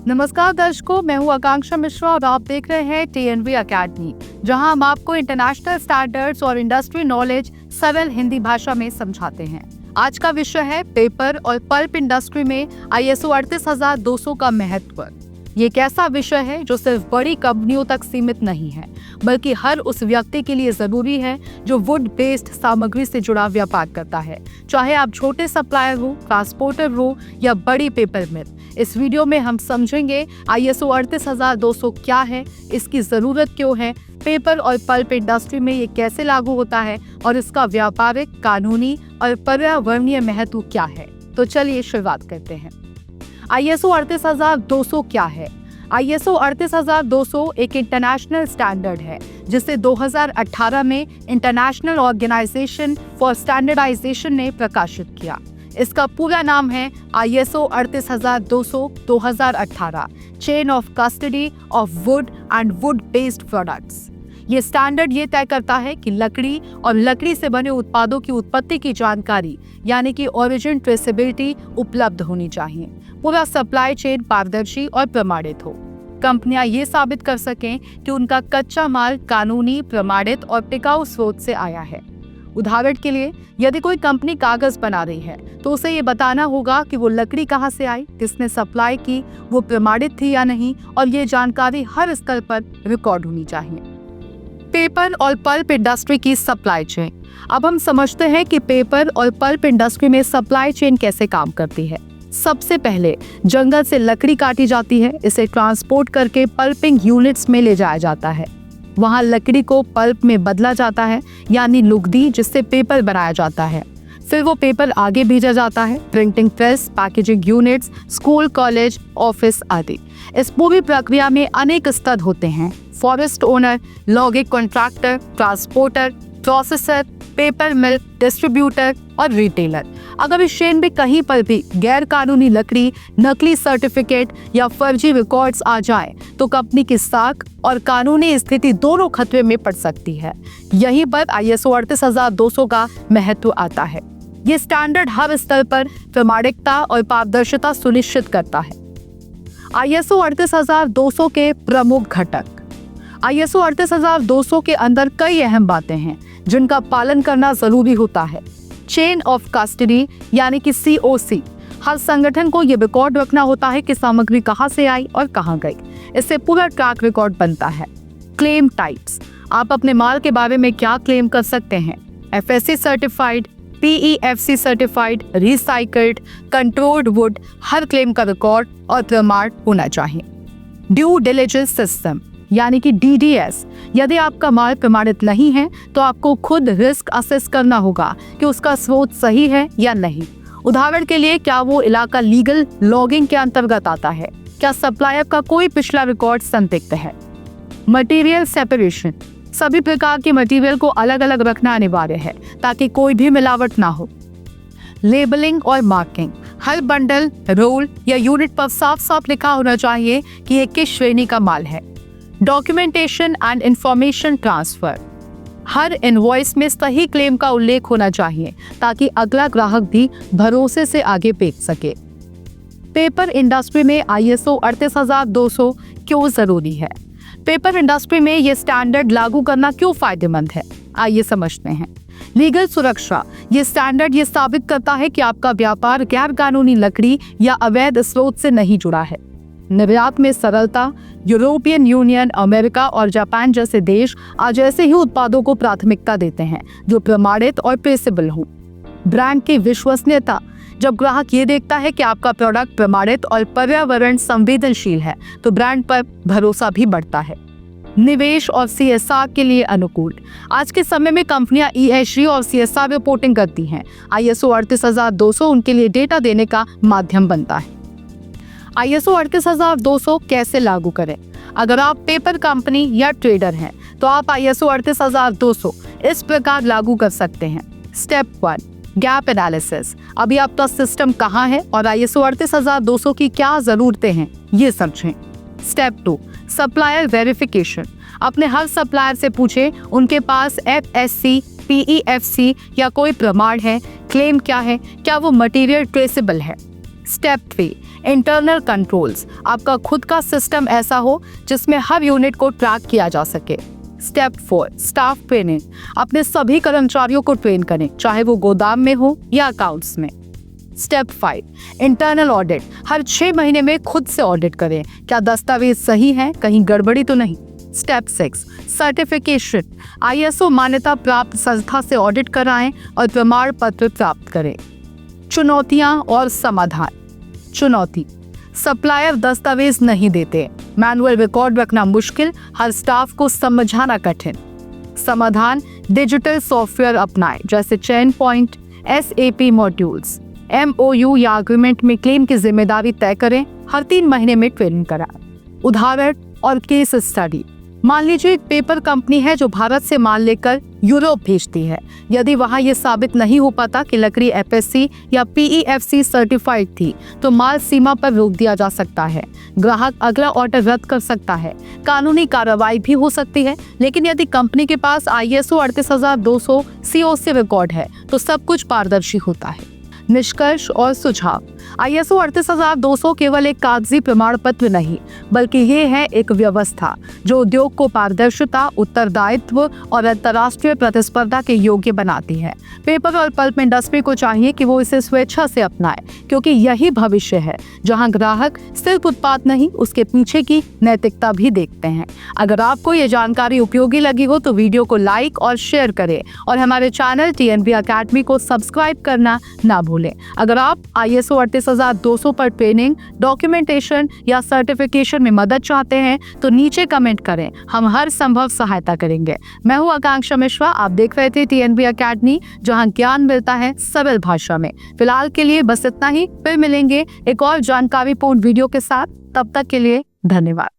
नमस्कार दर्शकों, मैं हूँ आकांक्षा मिश्रा और आप देख रहे हैं TNV अकेडमी, जहां हम आपको इंटरनेशनल स्टैंडर्ड्स और इंडस्ट्री नॉलेज सरल हिंदी भाषा में समझाते हैं। आज का विषय है पेपर और पल्प इंडस्ट्री में ISO 38200 का महत्व। ये एक ऐसा विषय है जो सिर्फ बड़ी कंपनियों तक सीमित नहीं है, बल्कि हर उस व्यक्ति के लिए जरूरी है जो वुड बेस्ड सामग्री से जुड़ा व्यापार करता है, चाहे आप छोटे सप्लायर हो, ट्रांसपोर्टर हो या बड़ी पेपर मिल। इस वीडियो में हम समझेंगे ISO 38200 क्या है, इसकी जरूरत क्यों है, पेपर और पल्प इंडस्ट्री में ये कैसे लागू होता है और इसका व्यापारिक, कानूनी और पर्यावरणीय महत्व क्या है। तो चलिए शुरुआत करते हैं। ISO 38200 क्या है? ISO 38200 एक इंटरनेशनल स्टैंडर्ड है जिसे 2018 में इंटरनेशनल ऑर्गेनाइजेशन फॉर स्टैंडर्डाइजेशन ने प्रकाशित किया। इसका पूरा नाम है ISO 38200 2018 chain of custody of would and would based products. ये स्टैंडर्ड ये तय करता है कि लकड़ी और लकड़ी से बने उत्पादों की उत्पत्ति की जानकारी यानी कि ओरिजिन ट्रेसेबिलिटी उपलब्ध होनी चाहिए। पूरा सप्लाई चेन पारदर्शी और प्रमाणित हो। कंपनियां ये साबित कर सकें कि उनका कच्चा माल कानूनी, प्रमाणित और टिकाऊ स्रोत से आया है। उदाहरण के लिए, यदि कोई कंपनी कागज बना रही है तो उसे ये बताना होगा कि वो लकड़ी कहाँ से आई, किसने सप्लाई की, वो प्रमाणित थी या नहीं, और ये जानकारी हर स्तर पर रिकॉर्ड होनी चाहिए। पेपर और पल्प इंडस्ट्री की सप्लाई चेन। अब हम समझते हैं कि पेपर और पल्प इंडस्ट्री में सप्लाई चेन कैसे काम करती है। सबसे पहले जंगल से लकड़ी काटी जाती है, इसे ट्रांसपोर्ट करके पल्पिंग यूनिट्स में ले जाया जाता है। वहां लकड़ी को पल्प में बदला जाता है यानी लुगदी, जिससे पेपर बनाया जाता है। फिर वो पेपर आगे भेजा जाता है printing press, packaging units, school, college, office आदि। इस पूरी प्रक्रिया में अनेक स्तर होते हैं: forest owner, logging contractor, transporter, processor, paper mill, distributor और रिटेलर। अगर इस चेन में कहीं पर भी गैर कानूनी लकड़ी, नकली सर्टिफिकेट या फर्जी रिकॉर्ड्स आ जाए तो कंपनी की साख और कानूनी स्थिति दोनों खतरे में पड़ सकती है। यहीं पर ISO 38200 का महत्व आता है। ये स्टैंडर्ड हर स्तर पर प्रामाणिकता और पारदर्शिता सुनिश्चित करता है। ISO 38200 के प्रमुख घटक। ISO 38200 के अंदर कई अहम बातें हैं जिनका पालन करना जरूरी होता है। चेन ऑफ कस्टडी यानी कि COC। हर संगठन को ये रिकॉर्ड रखना होता है कि सामग्री कहाँ से आई और कहाँ गई। इससे पूरा ट्रैक रिकॉर्ड बनता है। Claim types. आप अपने माल के बारे में क्या क्लेम कर सकते हैं? FSC certified, PEFC certified, recycled, controlled would. Her claim का रिकॉर्ड और प्रमाण होना चाहिए। ड्यू डिलिजेंस सिस्टम यानी कि DDS। यदि आपका माल प्रमाणित नहीं है तो आपको खुद रिस्क असेस करना होगा कि उसका स्रोत सही है या नहीं। उदाहरण के लिए, क्या वो इलाका लीगल लॉगिंग के अंतर्गत आता है? क्या सप्लायर का कोई पिछला रिकॉर्ड संदिग्ध है? Material separation. सभी प्रकार के मटेरियल को अलग अलग रखना अनिवार्य है ताकि कोई भी मिलावट ना हो। लेबलिंग और मार्किंग। हर बंडल, रोल या यूनिट पर साफ साफ लिखा होना चाहिए कि ये किस श्रेणी का माल है। Documentation and information transfer. Her invoice में सही क्लेम का उल्लेख होना चाहिए ताकि अगला ग्राहक भी भरोसे से आगे बेच सके। पेपर इंडस्ट्री में ISO 38200 क्यों जरूरी है? पेपर इंडस्ट्री में ये स्टैंडर्ड लागू करना क्यों फायदेमंद है, आइए समझते हैं। लीगल सुरक्षा। ये स्टैंडर्ड ये साबित करता है कि आपका व्यापार गैर कानूनी लकड़ी या अवैध स्रोत से नहीं जुड़ा है। निर्यात में सरलता। यूरोपियन यूनियन, अमेरिका और जापान जैसे देश आज ऐसे ही उत्पादों को प्राथमिकता देते हैं जो प्रमाणित और ट्रेसेबल हो। ब्रांड की विश्वसनीयता। जब ग्राहक ये देखता है कि आपका प्रोडक्ट प्रमाणित और पर्यावरण संवेदनशील है तो ब्रांड पर भरोसा भी बढ़ता है। निवेश और CSR के लिए अनुकूल। आज के समय में कंपनियां ESG और CSR रिपोर्टिंग करती हैं। ISO 38200 उनके लिए डेटा देने का माध्यम बनता है। ISO 38200 कैसे लागू करें? अगर आप पेपर कंपनी या ट्रेडर हैं तो आप ISO 38200 इस प्रकार लागू कर सकते हैं। Step 1, gap analysis. अभी आपका सिस्टम कहाँ है और ISO 38200 की क्या जरूरतें हैं, ये समझें। Step 2, supplier verification. अपने हर सप्लायर से पूछें उनके पास FSC, PEFC या कोई प्रमाण है, क्लेम क्या है, क्या वो मटेरियल ट्रेसेबल है। स्टेप 3, इंटरनल कंट्रोल्स, आपका खुद का सिस्टम ऐसा हो जिसमें हर यूनिट को ट्रैक किया जा सके। स्टेप 4, स्टाफ ट्रेनिंग, अपने सभी कर्मचारियों को ट्रेन करें, चाहे वो गोदाम में हो या अकाउंट्स में। स्टेप 5, इंटरनल ऑडिट, हर 6 महीने में खुद से ऑडिट करें, क्या दस्तावेज सही हैं, कहीं गड़बड़ी तो नहीं। स्टेप 6, सर्टिफिकेशन, ISO मान्यता प्राप्त संस्था से ऑडिट कराएं और प्रमाण पत्र प्राप्त करें। चुनौतियां और समाधान। चुनौती, सप्लायर दस्तावेज नहीं देते, मैनुअल रिकॉर्ड रखना मुश्किल, हर स्टाफ को समझाना कठिन। समाधान, डिजिटल सॉफ्टवेयर अपनाएं, जैसे chain point, SAP modules. MOU या एग्रीमेंट में क्लेम की जिम्मेदारी तय करें, हर 3 महीने में ट्रेनिंग कराएं। उदाहरण और केस स्टडी, मान लीजिए एक पेपर कंपनी है जो भारत से माल लेकर यूरोप भेजती है। यदि वहां यह साबित नहीं हो पाता कि लकड़ी FSC या PEFC सर्टिफाइड थी, तो माल सीमा पर रोक दिया जा सकता है। ग्राहक अगला ऑर्डर रद्द कर सकता है, कानूनी कार्रवाई भी हो सकती है। लेकिन यदि कंपनी के पास ISO 38200 COC रिकॉर्ड है तो सब कुछ पारदर्शी होता है। निष्कर्ष और सुझाव। ISO 38200 केवल एक कागजी प्रमाण पत्र नहीं, बल्कि ये है एक व्यवस्था जो उद्योग को पारदर्शिता, उत्तरदायित्व और अंतर्राष्ट्रीय प्रतिस्पर्धा के योग्य बनाती है। पेपर और पल्प इंडस्ट्री को चाहिए कि वो इसे स्वेच्छा से अपनाए, क्योंकि यही भविष्य है जहां ग्राहक सिर्फ उत्पाद नहीं, उसके पीछे की नैतिकता भी देखते हैं। अगर आपको ये जानकारी उपयोगी लगी हो तो वीडियो को लाइक और शेयर करें और हमारे चैनल TNV अकेडमी को सब्सक्राइब करना ना भूलें। अगर आप ISO 38200 पर ट्रेनिंग, डॉक्यूमेंटेशन या सर्टिफिकेशन में मदद चाहते हैं तो नीचे कमेंट करें, हम हर संभव सहायता करेंगे। मैं हूं आकांक्षा मिश्रा, आप देख रहे थे TNV अकेडमी, जहां ज्ञान मिलता है सरल भाषा में। फिलहाल के लिए बस इतना ही, फिर मिलेंगे एक और जानकारीपूर्ण वीडियो के साथ। तब तक के लिए धन्यवाद।